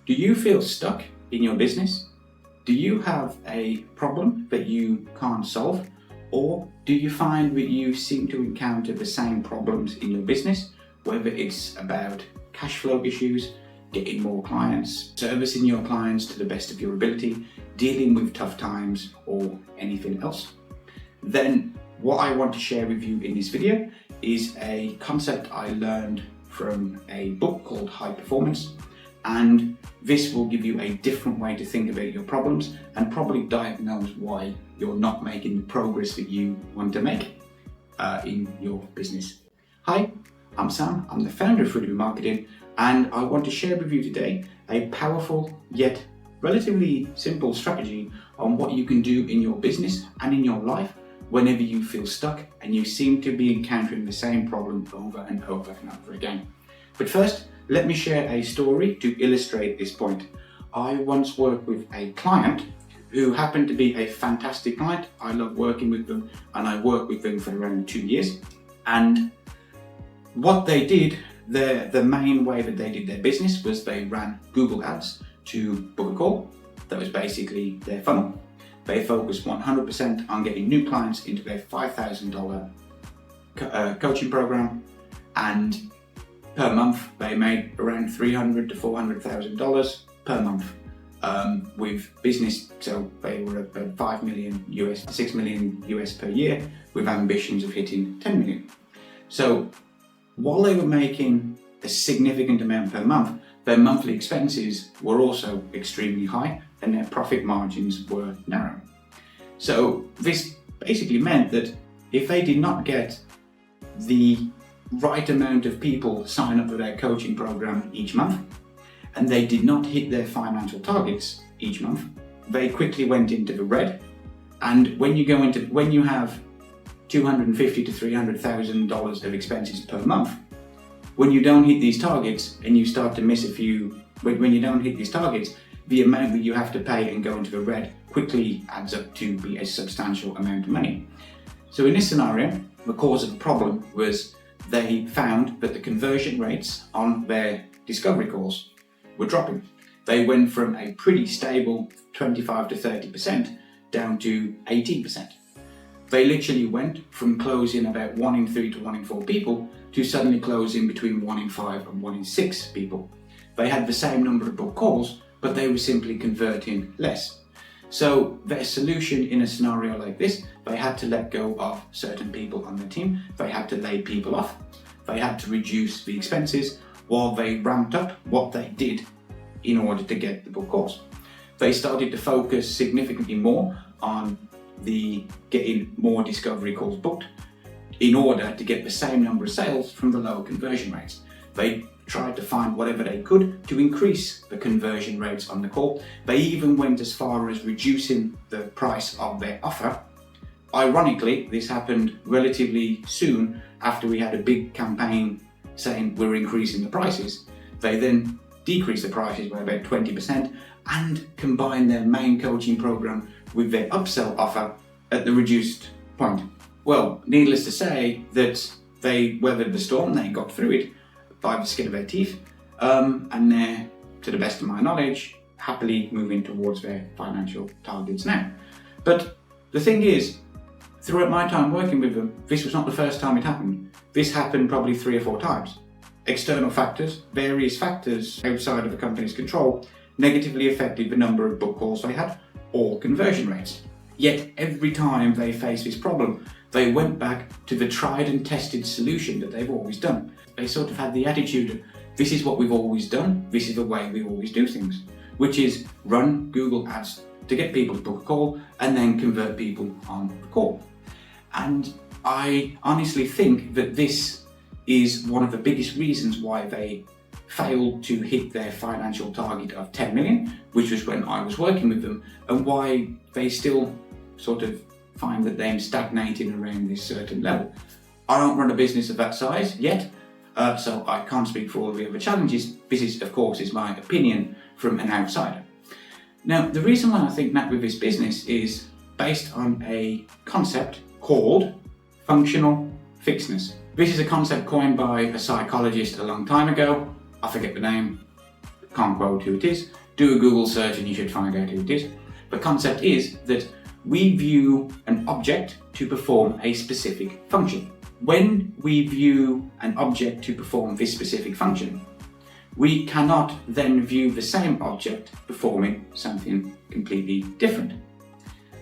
Do you feel stuck in your business? Do you have a problem that you can't solve? Or do you find that you seem to encounter the same problems in your business, whether it's about cash flow issues, getting more clients, servicing your clients to the best of your ability, dealing with tough times, or anything else? Then what I want to share with you in this video is a concept I learned from a book called High Performance, and this will give you a different way to think about your problems and probably diagnose why you're not making the progress that you want to make in your business. Hi, I'm Sam, I'm the founder of Profitability Marketing, and I want to share with you today a powerful yet relatively simple strategy on what you can do in your business and in your life whenever you feel stuck and you seem to be encountering the same problem over and over and over again. But first, let me share a story to illustrate this point. I once worked with a client who happened to be a fantastic client. I love working with them, and I worked with them for around 2 years. And what they did, the main way that they did their business was they ran Google ads to book a call. That was basically their funnel. They focused 100% on getting new clients into their $5,000 coaching program, and per month they made around $300,000 to $400,000 per month with business. So they were at $5 million US, $6 million US per year, with ambitions of hitting 10 million. So while they were making a significant amount per month, their monthly expenses were also extremely high and their profit margins were narrow. So this basically meant that if they did not get the right amount of people sign up for their coaching program each month, and they did not hit their financial targets each month, they quickly went into the red. And when you have $250,000 to $300,000 of expenses per month, when you don't hit these targets and you start to miss a few, when you don't hit these targets, the amount that you have to pay and go into the red quickly adds up to be a substantial amount of money. So in this scenario, the cause of the problem was they found that the conversion rates on their discovery calls were dropping. They went from a pretty stable 25 to 30% down to 18%. They literally went from closing about 1 in 3 to 1 in 4 people to suddenly closing between 1 in 5 and 1 in 6 people. They had the same number of book calls, but they were simply converting less. So their solution in a scenario like this, they had to let go of certain people on their team, they had to lay people off, they had to reduce the expenses while they ramped up what they did in order to get the book calls. They started to focus significantly more on getting more discovery calls booked in order to get the same number of sales from the lower conversion rates. They tried to find whatever they could to increase the conversion rates on the call. They even went as far as reducing the price of their offer. Ironically, this happened relatively soon after we had a big campaign saying we're increasing the prices. They then decreased the prices by about 20% and combined their main coaching program with their upsell offer at the reduced point. Well, needless to say that they weathered the storm, they got through it by the skin of their teeth, and they're, to the best of my knowledge, happily moving towards their financial targets now. But the thing is, throughout my time working with them, this was not the first time it happened. This happened probably 3 or 4 times. External factors, various factors outside of the company's control, negatively affected the number of book calls they had or conversion rates. Yet every time they faced this problem, they went back to the tried and tested solution that they've always done. They sort of had the attitude of, this is what we've always done, this is the way we always do things, which is run Google ads to get people to book a call and then convert people on the call. And I honestly think that this is one of the biggest reasons why they failed to hit their financial target of 10 million, which was when I was working with them, and why they still sort of find that they're stagnating around this certain level. I don't run a business of that size yet, so I can't speak for all the other challenges. This is, of course, is my opinion from an outsider. Now, the reason why I think that with this business is based on a concept called functional fixedness. This is a concept coined by a psychologist a long time ago. I forget the name, can't quote who it is. Do a Google search and you should find out who it is. The concept is that we view an object to perform a specific function. When we view an object to perform this specific function, we cannot then view the same object performing something completely different.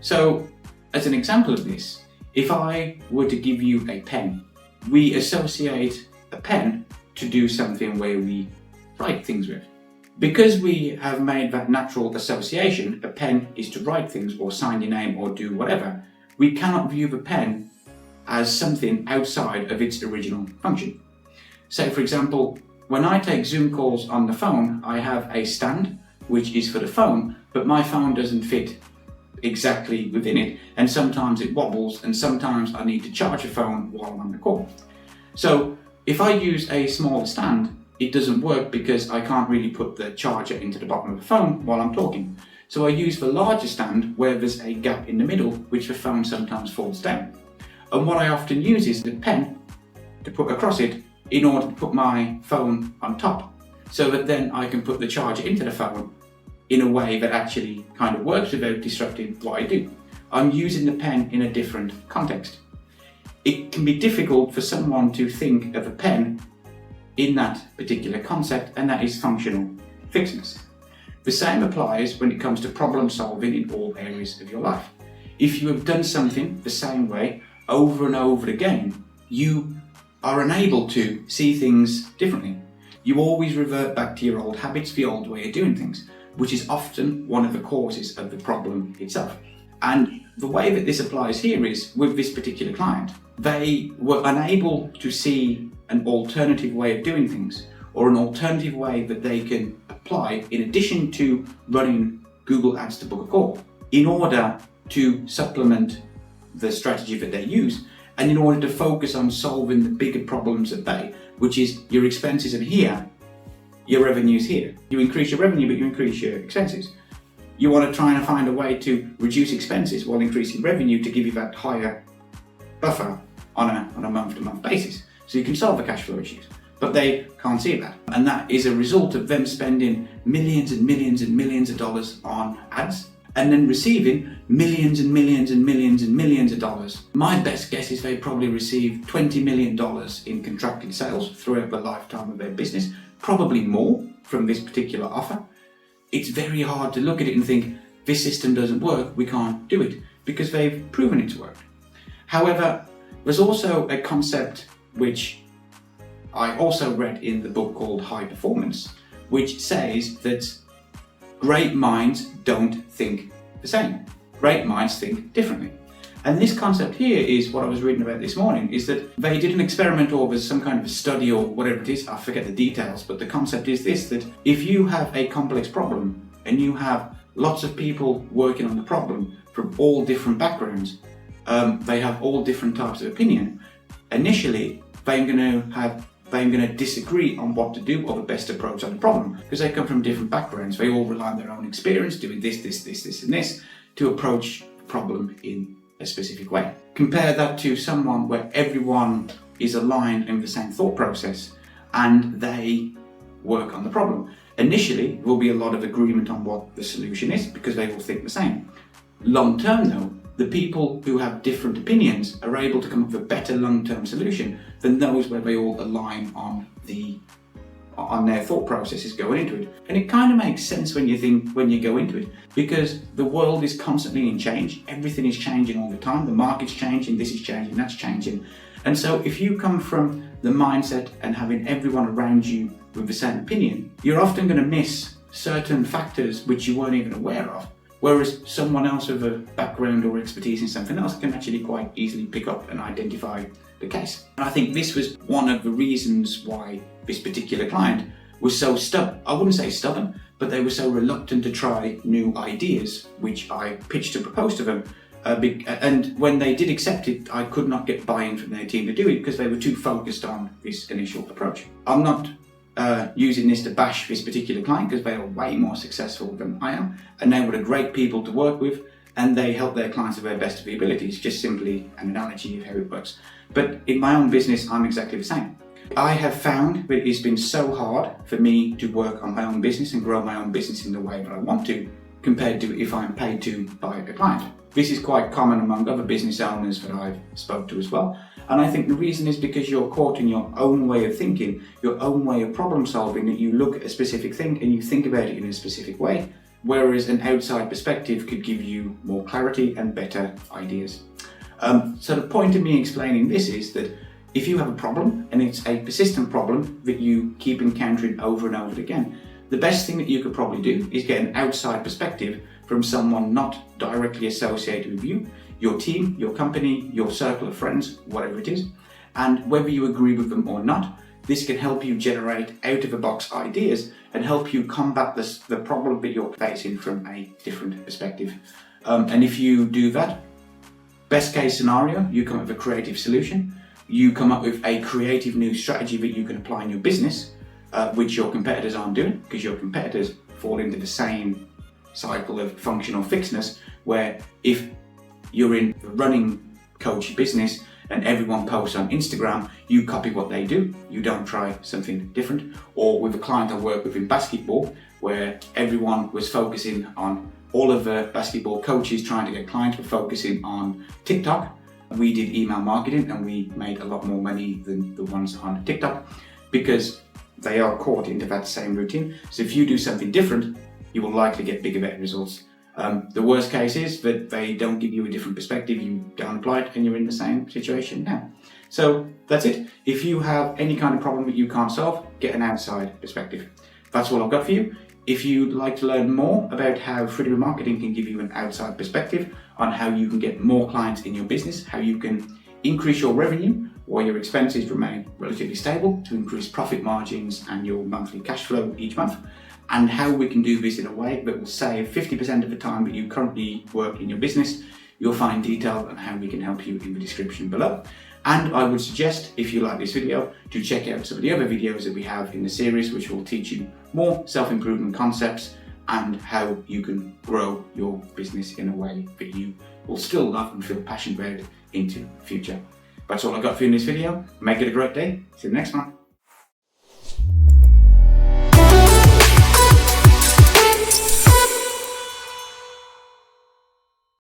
So, as an example of this, if I were to give you a pen, we associate a pen to do something where we write things with. Because we have made that natural association, a pen is to write things or sign your name or do whatever, we cannot view the pen as something outside of its original function. So for example, when I take Zoom calls on the phone, I have a stand which is for the phone, but my phone doesn't fit exactly within it, and sometimes it wobbles, and sometimes I need to charge the phone while I'm on the call. So if I use a small stand, it doesn't work because I can't really put the charger into the bottom of the phone while I'm talking. So I use the larger stand where there's a gap in the middle, which the phone sometimes falls down. And what I often use is the pen to put across it in order to put my phone on top, so that then I can put the charger into the phone in a way that actually kind of works without disrupting what I do. I'm using the pen in a different context. It can be difficult for someone to think of a pen in that particular concept, and that is functional fixedness. The same applies when it comes to problem solving in all areas of your life. If you have done something the same way over and over again, you are unable to see things differently. You always revert back to your old habits, the old way of doing things, which is often one of the causes of the problem itself. And the way that this applies here is with this particular client, they were unable to see an alternative way of doing things, or an alternative way that they can apply in addition to running Google Ads to book a call, in order to supplement the strategy that they use, and in order to focus on solving the bigger problems at bay, which is your expenses are here, your revenue's here. You increase your revenue, but you increase your expenses. You want to try and find a way to reduce expenses while increasing revenue to give you that higher buffer on a month-to-month basis, so you can solve the cash flow issues. But they can't see that. And that is a result of them spending millions and millions and millions of dollars on ads, and then receiving millions and millions and millions and millions of dollars. My best guess is they probably received $20 million in contracted sales throughout the lifetime of their business, probably more from this particular offer. It's very hard to look at it and think, this system doesn't work, we can't do it, because they've proven it to work. However, there's also a concept which I also read in the book called High Performance, which says that great minds don't think the same. Great minds think differently. And this concept here is what I was reading about this morning, is that they did an experiment, or there's some kind of a study or whatever it is, I forget the details, but the concept is this, that if you have a complex problem and you have lots of people working on the problem from all different backgrounds, they have all different types of opinion, initially they're going to disagree on what to do or the best approach on the problem, because they come from different backgrounds. They all rely on their own experience doing this, and this to approach the problem in a specific way. Compare that to someone where everyone is aligned in the same thought process and they work on the problem. Initially, there will be a lot of agreement on what the solution is because they all think the same. Long term though, the people who have different opinions are able to come up with a better long-term solution than those where they all align on their thought processes going into it. And it kind of makes sense when you go into it, because the world is constantly in change. Everything is changing all the time. The market's changing, this is changing, that's changing. And so if you come from the mindset and having everyone around you with the same opinion, you're often going to miss certain factors which you weren't even aware of. Whereas someone else with a background or expertise in something else can actually quite easily pick up and identify the case. And I think this was one of the reasons why this particular client was so stubborn. I wouldn't say stubborn, but they were so reluctant to try new ideas, which I pitched to propose to them. And when they did accept it, I could not get buy-in from their team to do it because they were too focused on this initial approach. I'm not using this to bash this particular client, because they are way more successful than I am, and they were great people to work with, and they help their clients to their best of their abilities. Just simply an analogy of how it works. But in my own business, I'm exactly the same. I have found that it's been so hard for me to work on my own business and grow my own business in the way that I want to, compared to if I'm paid to by a client. This is quite common among other business owners that I've spoke to as well. And I think the reason is because you're caught in your own way of thinking, your own way of problem solving, that you look at a specific thing and you think about it in a specific way, whereas an outside perspective could give you more clarity and better ideas. So the point of me explaining this is that if you have a problem and it's a persistent problem that you keep encountering over and over again, the best thing that you could probably do is get an outside perspective from someone not directly associated with you, your team, your company, your circle of friends, whatever it is. And whether you agree with them or not, this can help you generate out-of-the-box ideas and help you combat the problem that you're facing from a different perspective. And if you do that, best case scenario, you come up with a creative solution, you come up with a creative new strategy that you can apply in your business, which your competitors aren't doing, because your competitors fall into the same cycle of functional fixedness, where if you're in the running coach business and everyone posts on Instagram, you copy what they do, you don't try something different. Or with a client I work with in basketball, where everyone was focusing on, all of the basketball coaches trying to get clients were focusing on TikTok. We did email marketing and we made a lot more money than the ones on TikTok, because they are caught into that same routine. So if you do something different, you will likely get bigger, better results. The worst case is that they don't give you a different perspective, you don't apply it, and you're in the same situation now. So that's it. If you have any kind of problem that you can't solve, get an outside perspective. That's all I've got for you. If you'd like to learn more about how freedom of marketing can give you an outside perspective on how you can get more clients in your business, how you can increase your revenue while your expenses remain relatively stable to increase profit margins and your monthly cash flow each month, and how we can do this in a way that will save 50% of the time that you currently work in your business, you'll find detail on how we can help you in the description below. And I would suggest, if you like this video, to check out some of the other videos that we have in the series, which will teach you more self-improvement concepts and how you can grow your business in a way that you will still love and feel passionate about into the future. That's all I got for you in this video. Make it a great day. See you next one.